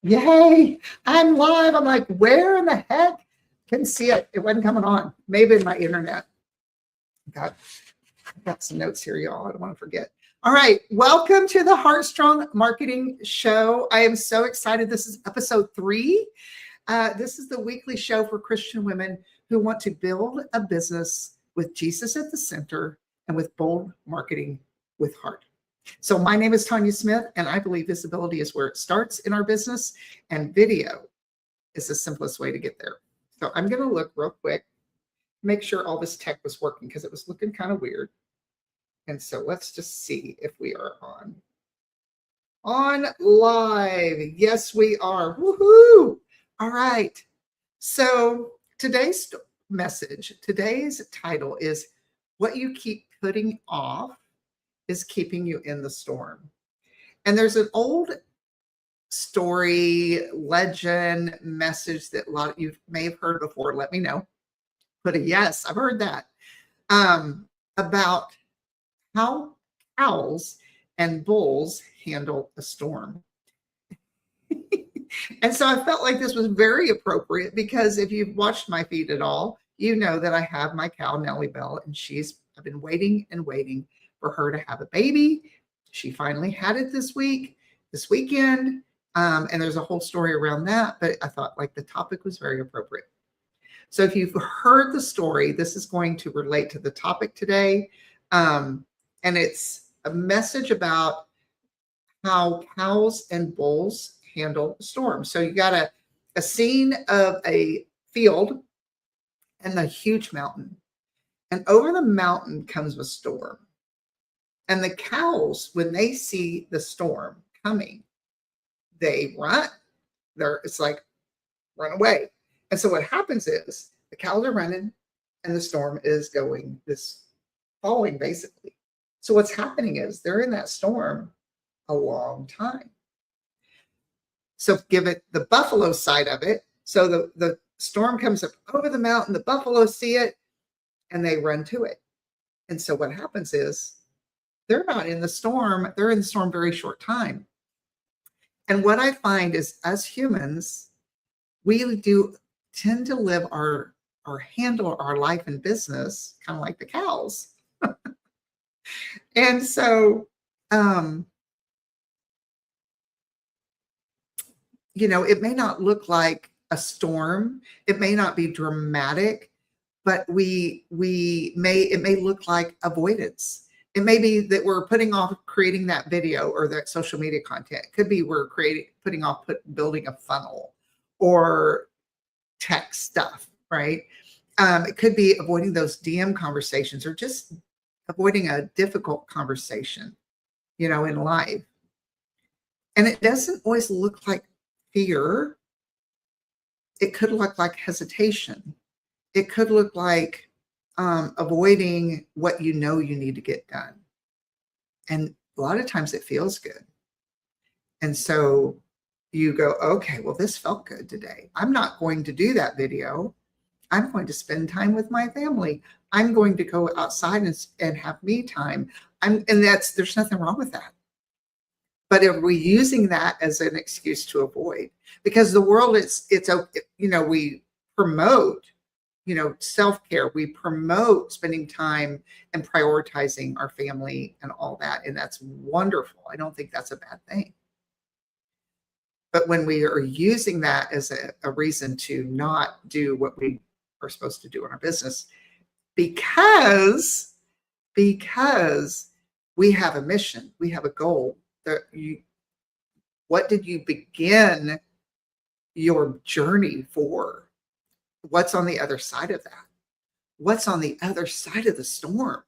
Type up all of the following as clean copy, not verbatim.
Yay, I'm live. I'm like, where in the heck? Couldn't see it. It wasn't coming on. Maybe in my internet. Got some notes here, y'all. I don't want to forget. All right. Welcome to the Heartstrong Marketing Show. I am so excited. This is episode 3. This is the weekly show for Christian women who want to build a business with Jesus at the center and with bold marketing with heart. So my name is Tanya Smith, and I believe visibility is where it starts in our business, and video is the simplest way to get there. So I'm going to look real quick, make sure all this tech was working because it was looking kind of weird. And so let's just see if we are on live. Yes, we are. Woohoo! All right. So today's message, today's title is What You Keep Putting Off is Keeping You in the Storm. And there's an old story, legend, message that a lot of you may have heard before. Let me know. Put a yes, I've heard that. About how cows and bulls handle a storm. And so I felt like this was very appropriate because if you've watched my feed at all, you know that I have my cow, Nellie Bell, and I've been waiting and waiting for her to have a baby. She finally had it this weekend. And there's a whole story around that, but I thought like the topic was very appropriate. So if you've heard the story, this is going to relate to the topic today. And it's a message about how cows and bulls handle a storm. So you got a scene of a field and a huge mountain. And over the mountain comes a storm. And the cows, when they see the storm coming, they run. It's like, run away. And so what happens is the cows are running and the storm is falling basically. So what's happening is they're in that storm a long time. So give it the buffalo side of it. So the storm comes up over the mountain, the buffalo see it, and they run to it. And so what happens is they're not in the storm. They're in the storm very short time. And what I find is as humans, we do tend to live or handle our life and business kind of like the cows. And so, it may not look like a storm. It may not be dramatic, but it may look like avoidance. It may be that we're putting off creating that video or that social media content. It could be we're putting off building a funnel or tech stuff, right? It could be avoiding those DM conversations or just avoiding a difficult conversation, in life. And it doesn't always look like fear. It could look like hesitation. It could look like avoiding what you need to get done. And a lot of times it feels good. And so you go, okay, well, this felt good today. I'm not going to do that video. I'm going to spend time with my family. I'm going to go outside and have me time. There's nothing wrong with that. But are we using that as an excuse to avoid? Because the world we promote self-care. We promote spending time and prioritizing our family and all that. And that's wonderful. I don't think that's a bad thing. But when we are using that as a reason to not do what we are supposed to do in our business, because we have a mission, we have a goal. What did you begin your journey for? What's on the other side of that? What's on the other side of the storm?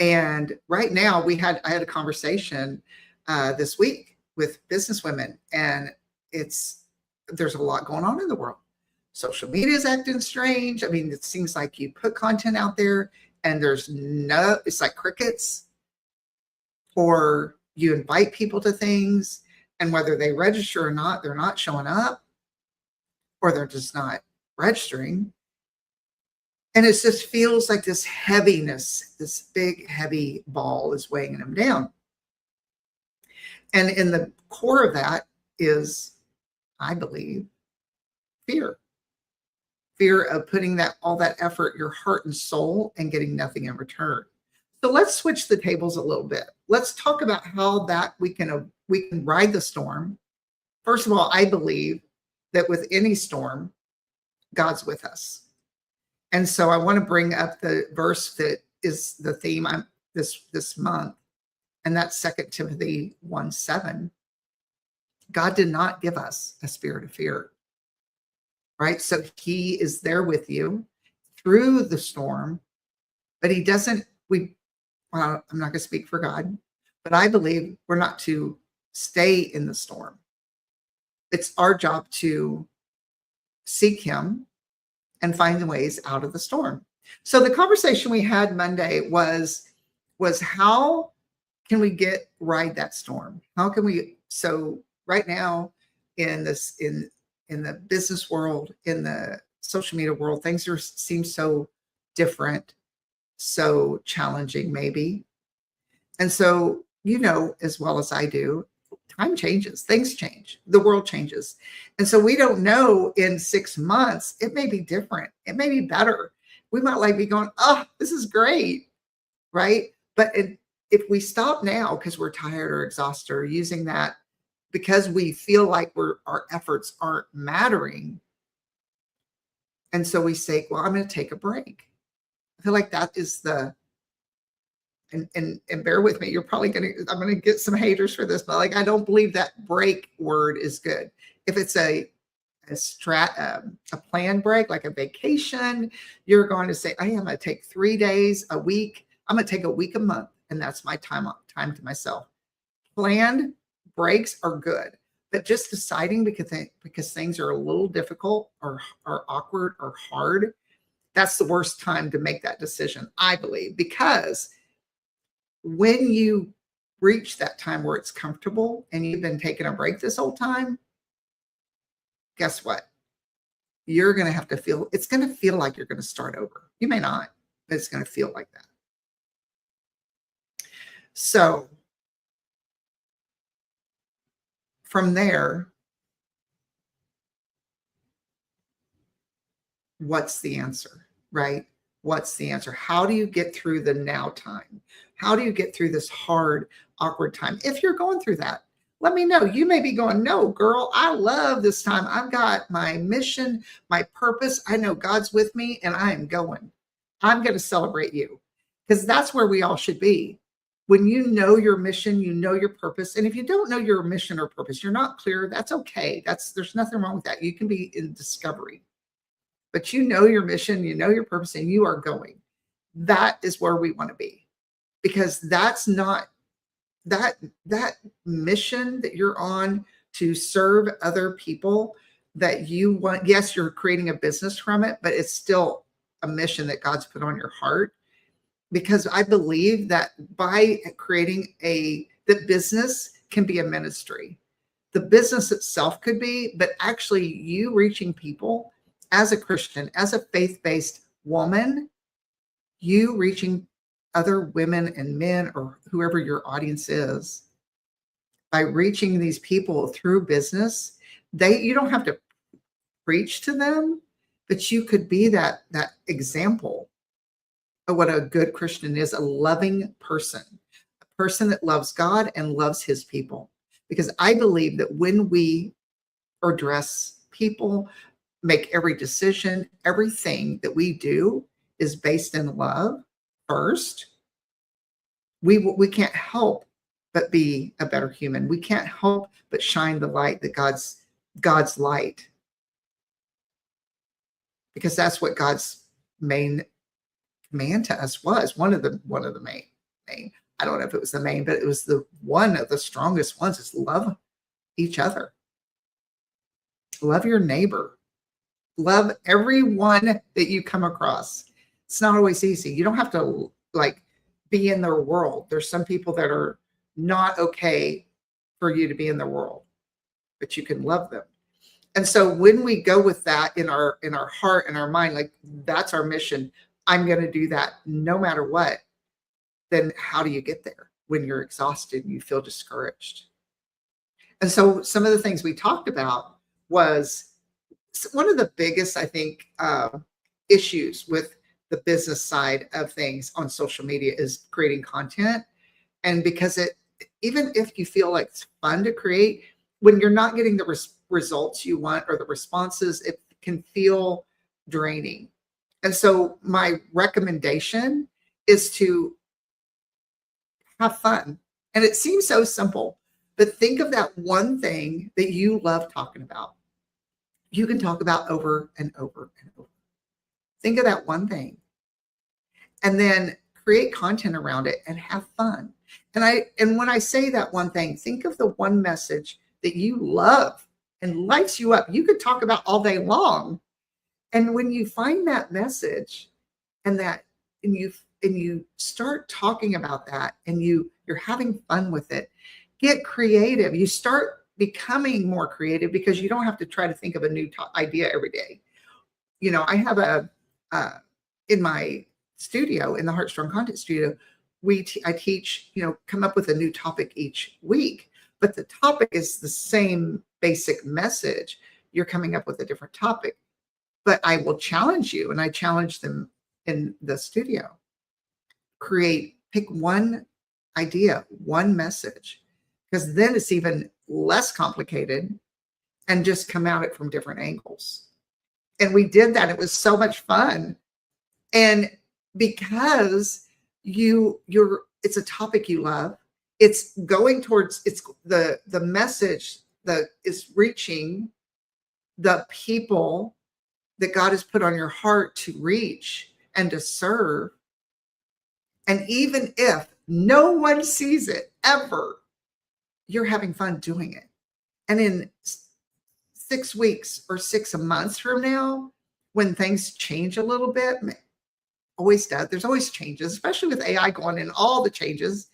And right now I had a conversation this week with business women, and there's a lot going on in the world. Social media is acting strange. I mean, it seems like you put content out there and it's like crickets, or you invite people to things and whether they register or not, they're not showing up, or they're just not registering. And it just feels like this heaviness, this big, heavy ball is weighing them down. And in the core of that is, I believe, fear. Fear of putting all that effort, your heart and soul, and getting nothing in return. So let's switch the tables a little bit. Let's talk about how that we can ride the storm. First of all, I believe that with any storm, God's with us. And so I want to bring up the verse that is the theme this month, and that's 2 Timothy 1:7. God did not give us a spirit of fear, right? So he is there with you through the storm, but he doesn't, well, I'm not going to speak for God, but I believe we're not to stay in the storm. It's our job to seek him and find the ways out of the storm. So the conversation we had Monday was how can we ride that storm? How can we, so right now in the business world, in the social media world, things seem so different, so challenging maybe. And so, as well as I do, time changes, things change, the world changes. And so we don't know in 6 months, it may be different. It may be better. We might be going, oh, this is great, right? But if we stop now because we're tired or exhausted or using that because we feel like our efforts aren't mattering, and so we say, well, I'm going to take a break. I feel like that is and bear with me, I'm going to get some haters for this, but I don't believe that break word is good. If it's a planned break, like a vacation, you're going to say, I'm going to take 3 days a week. I'm going to take a week a month, and that's my time to myself. Planned breaks are good, but just deciding because things are a little difficult or awkward or hard, that's the worst time to make that decision, I believe, because when you reach that time where it's comfortable and you've been taking a break this whole time, guess what? You're going to have to it's going to feel like you're going to start over. You may not, but it's going to feel like that. So from there, what's the answer, right? What's the answer? How do you get through the now time? How do you get through this hard, awkward time? If you're going through that, let me know. You may be going, no, girl, I love this time. I've got my mission, my purpose. I know God's with me and I am going. I'm going to celebrate you because that's where we all should be. When you know your mission, you know your purpose. And if you don't know your mission or purpose, you're not clear, that's okay. There's nothing wrong with that. You can be in discovery. But you know your mission, you know your purpose, and you are going. That is where we want to be, because that's not that mission that you're on to serve other people that you want. Yes, you're creating a business from it, but it's still a mission that God's put on your heart. Because I believe that by creating the business can be a ministry. The business itself could be, but actually you reaching people as a Christian, as a faith-based woman, you reaching other women and men or whoever your audience is, by reaching these people through business, you don't have to preach to them, but you could be that example of what a good Christian is, a loving person, a person that loves God and loves his people. Because I believe that when we address people, make every decision, everything that we do is based in love first, we can't help but be a better human. We can't help but shine the light that God's light, because that's what God's main command to us was. One of the main. I don't know if it was the main, but it was one of the strongest ones, is love each other. Love your neighbor. Love everyone that you come across. It's not always easy. You don't have to be in their world. There's some people that are not okay for you to be in their world, but you can love them. And so when we go with that in our heart and our mind, that's our mission, I'm going to do that no matter what, then how do you get there when you're exhausted and you feel discouraged? And so some of the things we talked about was one of the biggest, I think, issues with the business side of things on social media is creating content. And because even if you feel like it's fun to create, when you're not getting the results you want or the responses, it can feel draining. And so my recommendation is to have fun. And it seems so simple, but think of that one thing that you love talking about. You can talk about over and over and over. Think of that one thing and then create content around it and have fun. And when I say that one thing, think of the one message that you love and lights you up. You could talk about all day long. And when you find that message and you start talking about that and you're having fun with it, get creative. You start becoming more creative because you don't have to try to think of a new idea every day. I have in my studio, in the Heartstrong Content Studio, I teach, come up with a new topic each week, but the topic is the same basic message. You're coming up with a different topic, but I will challenge you, and I challenge them in the studio. Pick one idea, one message, because then it's even less complicated and just come at it from different angles. And we did that. It was so much fun. And because it's a topic you love, it's going towards, it's the message that is reaching the people that God has put on your heart to reach and to serve. And even if no one sees it ever, you're having fun doing it. And in 6 weeks or 6 months from now, when things change a little bit, always does, there's always changes, especially with AI going in, all the changes,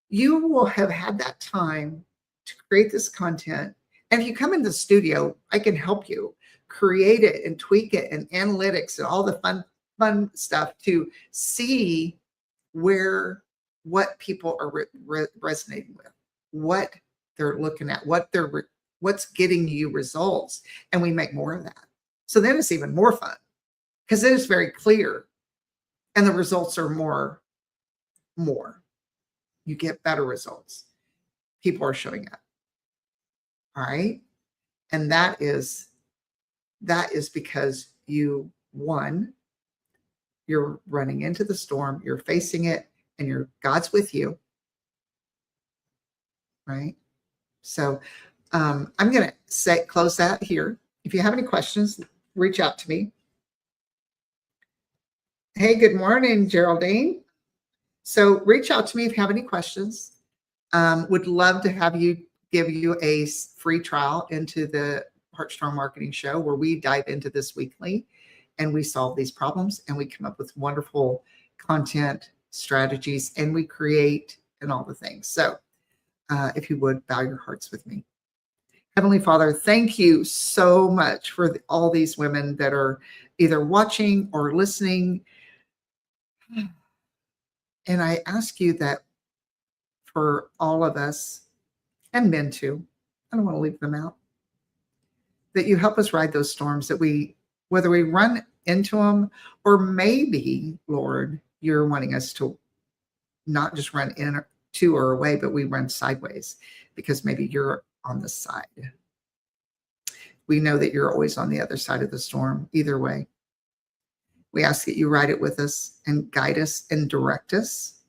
you will have had that time to create this content. And if you come into the studio, I can help you create it and tweak it and analytics and all the fun stuff to see what people are resonating with, what they're looking at, what's getting you results. And we make more of that. So then it's even more fun because then it's very clear and the results are more. You get better results. People are showing up. All right. And that is because you're running into the storm, you're facing it, and God's with you. Right. So I'm going to close that here. If you have any questions, reach out to me. Hey, good morning, Geraldine. So reach out to me if you have any questions. Would love to give you a free trial into the Heartstrong Marketing Show, where we dive into this weekly and we solve these problems and we come up with wonderful content strategies and we create and all the things. So if you would bow your hearts with me. Heavenly Father, thank you so much for all these women that are either watching or listening. And I ask you that for all of us, and men too, I don't want to leave them out, that you help us ride those storms, whether we run into them or maybe, Lord, you're wanting us to not just run into or away, but we run sideways because maybe you're on the side. We know that you're always on the other side of the storm, either way. We ask that you ride it with us and guide us and direct us.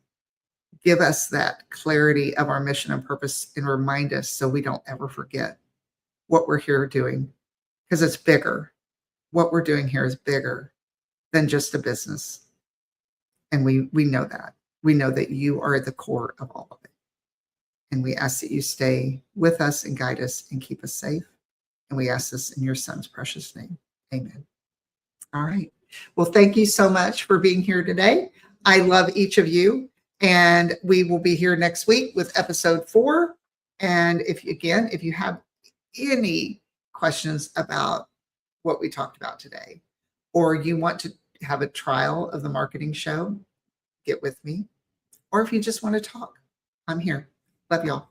Give us that clarity of our mission and purpose and remind us so we don't ever forget what we're here doing, because it's bigger. What we're doing here is bigger than just a business. And we know that. We know that you are at the core of all of it. And we ask that you stay with us and guide us and keep us safe. And we ask this in your son's precious name. Amen. All right. Well, thank you so much for being here today. I love each of you. And we will be here next week with episode 4. And if you have any questions about what we talked about today, or you want to have a trial of the marketing show, get with me. Or if you just want to talk, I'm here. Love y'all.